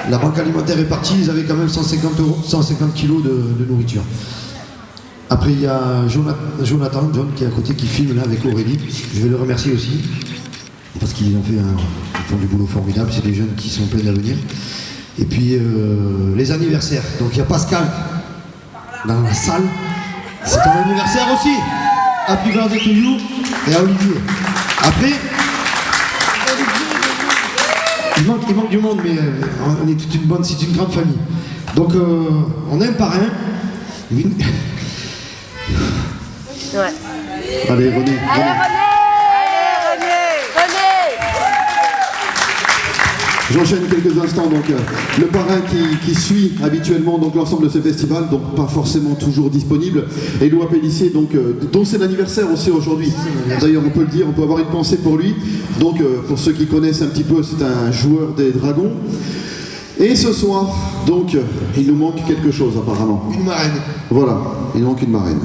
La banque alimentaire est partie, ils avaient quand même 150 euros, 150 kilos de nourriture. Après, il y a Jonathan, John, qui est à côté, qui filme là avec Aurélie. Je vais le remercier aussi, parce qu'ils font du boulot formidable. C'est des jeunes qui sont pleins d'avenir. Et puis, les anniversaires. Donc, il y a Pascal dans la salle. C'est ton anniversaire aussi. Happy birthday to you. Et à Olivier. Après, il manque du monde, mais on est toute une bonne, c'est une grande famille. Donc, on a un parrain. Ouais. Allez, René. J'enchaîne quelques instants, donc le parrain qui suit habituellement donc l'ensemble de ce festival, donc pas forcément toujours disponible, et Louis Pellissier, donc dont c'est l'anniversaire aussi aujourd'hui. D'ailleurs, on peut le dire, on peut avoir une pensée pour lui. Donc pour ceux qui connaissent un petit peu, c'est un joueur des Dragons. Et ce soir, donc, il nous manque quelque chose apparemment. Une marraine. Voilà, il nous manque une marraine.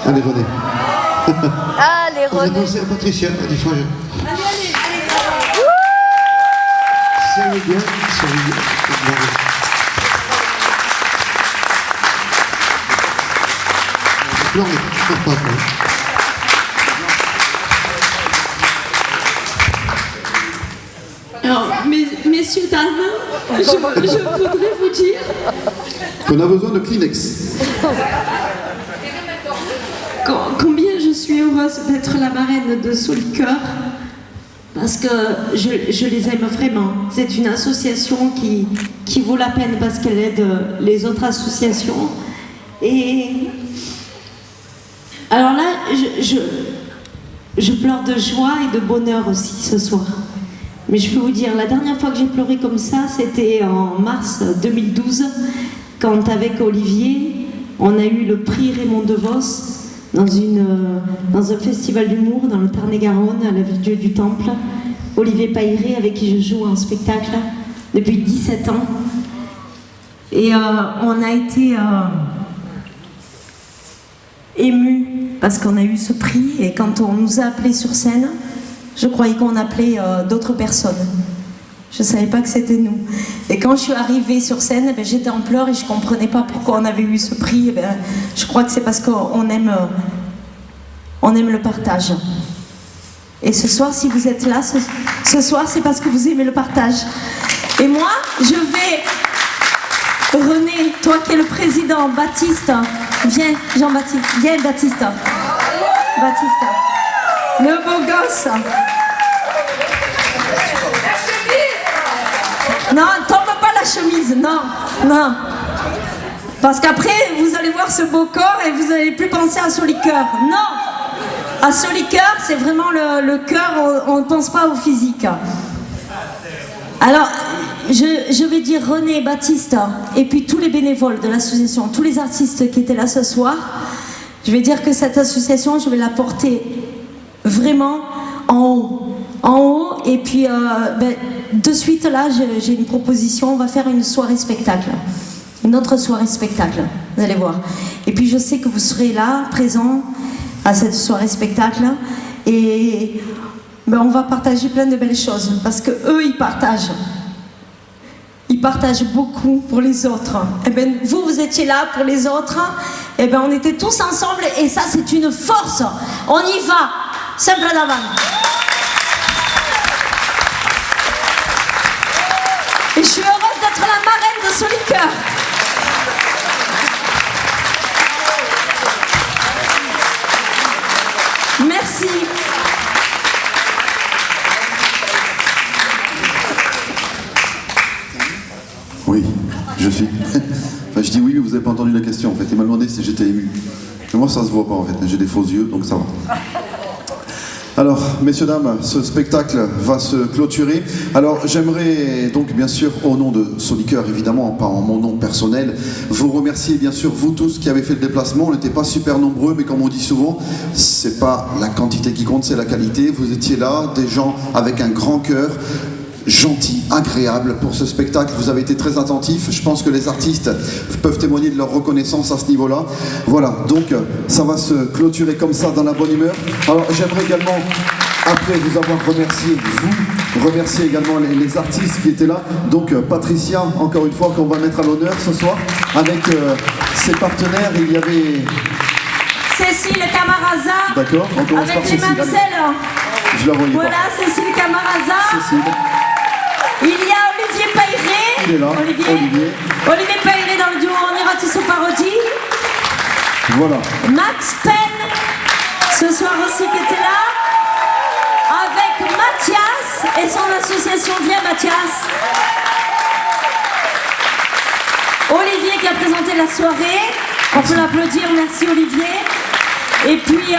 Allez, René. Allez, On a René. pensé à Patricia, des fois. Allez. Ça va bien, Alors, messieurs, dames, je voudrais vous dire qu'on a besoin de Kleenex. combien je suis heureuse d'être la marraine de Solicoeur, parce que je les aime vraiment. C'est une association qui vaut la peine parce qu'elle aide les autres associations. Et alors là, je pleure de joie et de bonheur aussi ce soir. Mais je peux vous dire, la dernière fois que j'ai pleuré comme ça, c'était en mars 2012, quand avec Olivier, on a eu le prix Raymond DeVos dans un festival d'humour dans le Tarn-et-Garonne, à la Ville-Dieu du Temple. Olivier Pailleret, avec qui je joue en spectacle depuis 17 ans. Et on a été émus parce qu'on a eu ce prix, et quand on nous a appelés sur scène, je croyais qu'on appelait d'autres personnes. Je ne savais pas que c'était nous. Et quand je suis arrivée sur scène, j'étais en pleurs et je ne comprenais pas pourquoi on avait eu ce prix. Je crois que c'est parce qu'on aime le partage. Et ce soir, si vous êtes là, ce soir, c'est parce que vous aimez le partage. Et moi, je vais... René, toi qui es le président, Baptiste, viens, Jean-Baptiste, viens, Baptiste. Baptiste, le beau gosse. Non, tombe pas la chemise, non. Parce qu'après, vous allez voir ce beau corps et vous n'allez plus penser à Solicoeur. Non. À Solicoeur, c'est vraiment le cœur, on ne pense pas au physique. Alors, je vais dire René, Baptiste, et puis tous les bénévoles de l'association, tous les artistes qui étaient là ce soir, je vais dire que cette association, je vais la porter vraiment en haut, et puis de suite là, j'ai une proposition, on va faire une soirée spectacle, une autre soirée spectacle, vous allez voir. Et puis je sais que vous serez là, présents à cette soirée spectacle, et on va partager plein de belles choses, parce que eux, ils partagent beaucoup pour les autres. Et vous étiez là pour les autres, et on était tous ensemble, et ça c'est une force. On y va, simple d'avant. Et je suis heureuse d'être la marraine de Solicoeur. Merci. Oui, je suis. Enfin, je dis oui, mais vous n'avez pas entendu la question en fait. Il m'a demandé si j'étais ému. Mais moi, ça se voit pas en fait. J'ai des faux yeux, donc ça va. Alors, messieurs, dames, ce spectacle va se clôturer. Alors, j'aimerais donc, bien sûr, au nom de Solicoeur, évidemment, pas en mon nom personnel, vous remercier, bien sûr, vous tous qui avez fait le déplacement. On n'était pas super nombreux, mais comme on dit souvent, c'est pas la quantité qui compte, c'est la qualité. Vous étiez là, des gens avec un grand cœur, gentil, agréable pour ce spectacle. Vous avez été très attentifs. Je pense que les artistes peuvent témoigner de leur reconnaissance à ce niveau-là. Voilà, donc ça va se clôturer comme ça dans la bonne humeur. Alors j'aimerais également après vous avoir remercié, vous remerciez également les artistes qui étaient là. Donc Patricia, encore une fois, qu'on va mettre à l'honneur ce soir. Avec ses partenaires, il y avait... Cécile Camaraza. D'accord, on commence par avec les Cécile. mamselles. Je la voyais Voilà, pas. Cécile Camaraza. Cécile. Il y a Olivier Pailleret. Il est là, Olivier. Olivier Pailleret dans le duo On ira tous aux parodies. Voilà. Max Penn, ce soir aussi qui était là. Avec Mathias et son association Viens Mathias. Olivier qui a présenté la soirée. On peut l'applaudir, merci Olivier. Et puis,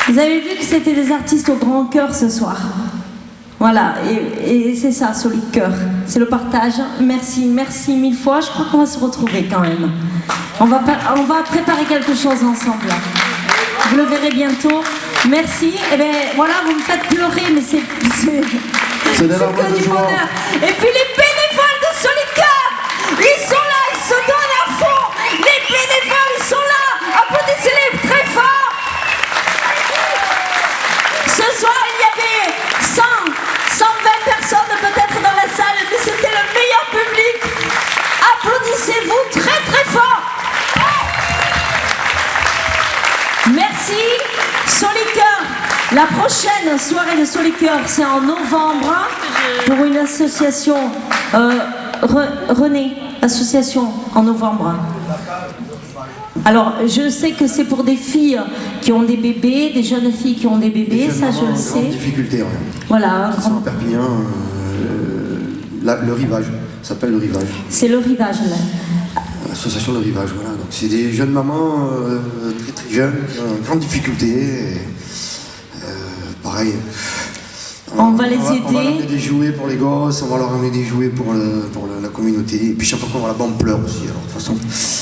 vous avez vu que c'était des artistes au grand cœur ce soir. Voilà, et c'est ça, Solide Cœur. C'est le partage. Merci, merci mille fois. Je crois qu'on va se retrouver quand même. On va préparer quelque chose ensemble. Vous le verrez bientôt. Merci. Et bien voilà, vous me faites pleurer, mais c'est des larmes que de du joie. bonheur. Et puis les bénévoles de Solide Cœur, ils sont là, ils se donnent à fond. Les bénévoles, ils sont là. Applaudissez-les très fort. Ce soir, il y avait 100, 120 personnes peut-être dans la salle, mais c'était le meilleur public. Applaudissez-vous très très fort. Merci. Solide Cœur. La prochaine soirée de Solide Cœur, c'est en novembre pour une association René, association en novembre. Alors, je sais que c'est pour des filles qui ont des bébés, des jeunes filles qui ont des bébés, ça je le sais. Difficulté, ouais. Voilà, Ils sont à Perpignan, le rivage, ça s'appelle le rivage. c'est le rivage là. L'association de rivage, voilà. Donc c'est des jeunes mamans très très jeunes qui ont une grande difficulté. Et, pareil. On va les On va aider. leur amener des jouets pour les gosses, on va leur amener des jouets pour la communauté. Et puis chaque fois qu'on va là-bas, on pleure aussi. Alors, de toute façon.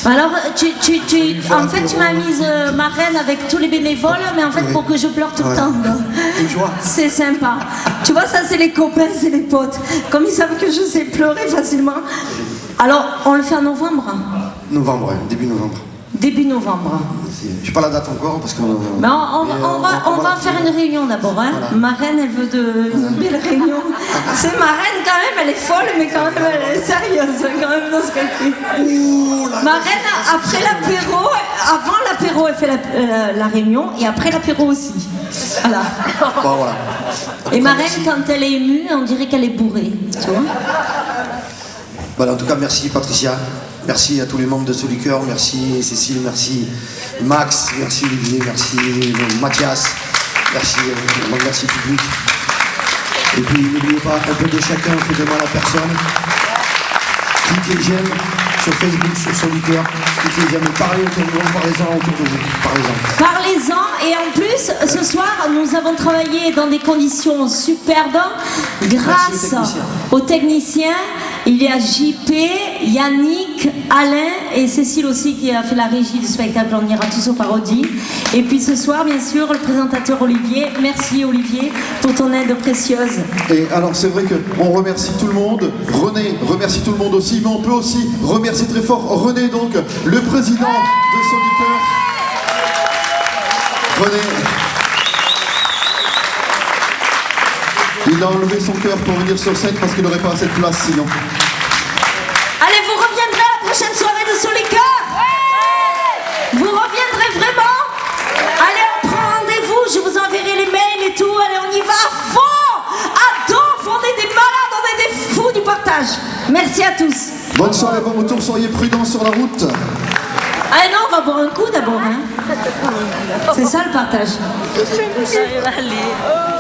Alors, en fait, tu m'as mise marraine avec tous les bénévoles, mais en fait, Oui. pour que je pleure tout le Ouais. temps. Une joie. C'est sympa. Tu vois, ça, c'est les copains, c'est les potes. Comme ils savent que je sais pleurer facilement. Alors, on le fait en novembre. Novembre, ouais, début novembre. Début novembre. Je sais pas la date encore parce qu'on. Mais on va faire une réunion d'abord. Hein. Voilà. Marraine, elle veut une belle réunion. C'est marraine quand même, elle est folle, mais quand même, elle est sérieuse quand même dans ce qu'elle fait. Marraine, après l'apéro, avant l'apéro, elle fait la réunion et après l'apéro aussi. Voilà. Bon, voilà. Et marraine, quand elle est émue, on dirait qu'elle est bourrée. Tu vois? Voilà, en tout cas, merci Patricia. Merci à tous les membres de Solide Cœur. Merci Cécile, merci Max, merci Olivier, merci Mathias. Merci, merci public. Et puis n'oubliez pas, un peu de chacun fait de mal à personne. Cliquez j'aime sur Facebook, sur Solide Cœur. Cliquez j'aime, parlez autour de vous, parlez-en autour de vous. Parlez-en. Parlez-en, et en plus, ce soir, nous avons travaillé dans des conditions superbes grâce aux techniciens. Il y a JP, Yannick, Alain et Cécile aussi qui a fait la régie du spectacle On ira tous aux parodies. Et puis ce soir, bien sûr, le présentateur Olivier. Merci Olivier pour ton aide précieuse. Et alors c'est vrai qu'on remercie tout le monde, René remercie tout le monde aussi, mais on peut aussi remercier très fort René, donc le président de Solide Cœur. René, il a enlevé son cœur pour venir sur scène parce qu'il n'aurait pas assez de place sinon. Allez, vous reviendrez à la prochaine soirée de Solide Cœur. Vous reviendrez vraiment. Allez, on prend rendez-vous, je vous enverrai les mails et tout. Allez, on y va à fond. À Donf, on est des malades, on est des fous du partage. Merci à tous. Bonne soirée, bon retour, soyez prudents sur la route. Allez, non, on va boire un coup d'abord. Hein. C'est ça le partage. Allez.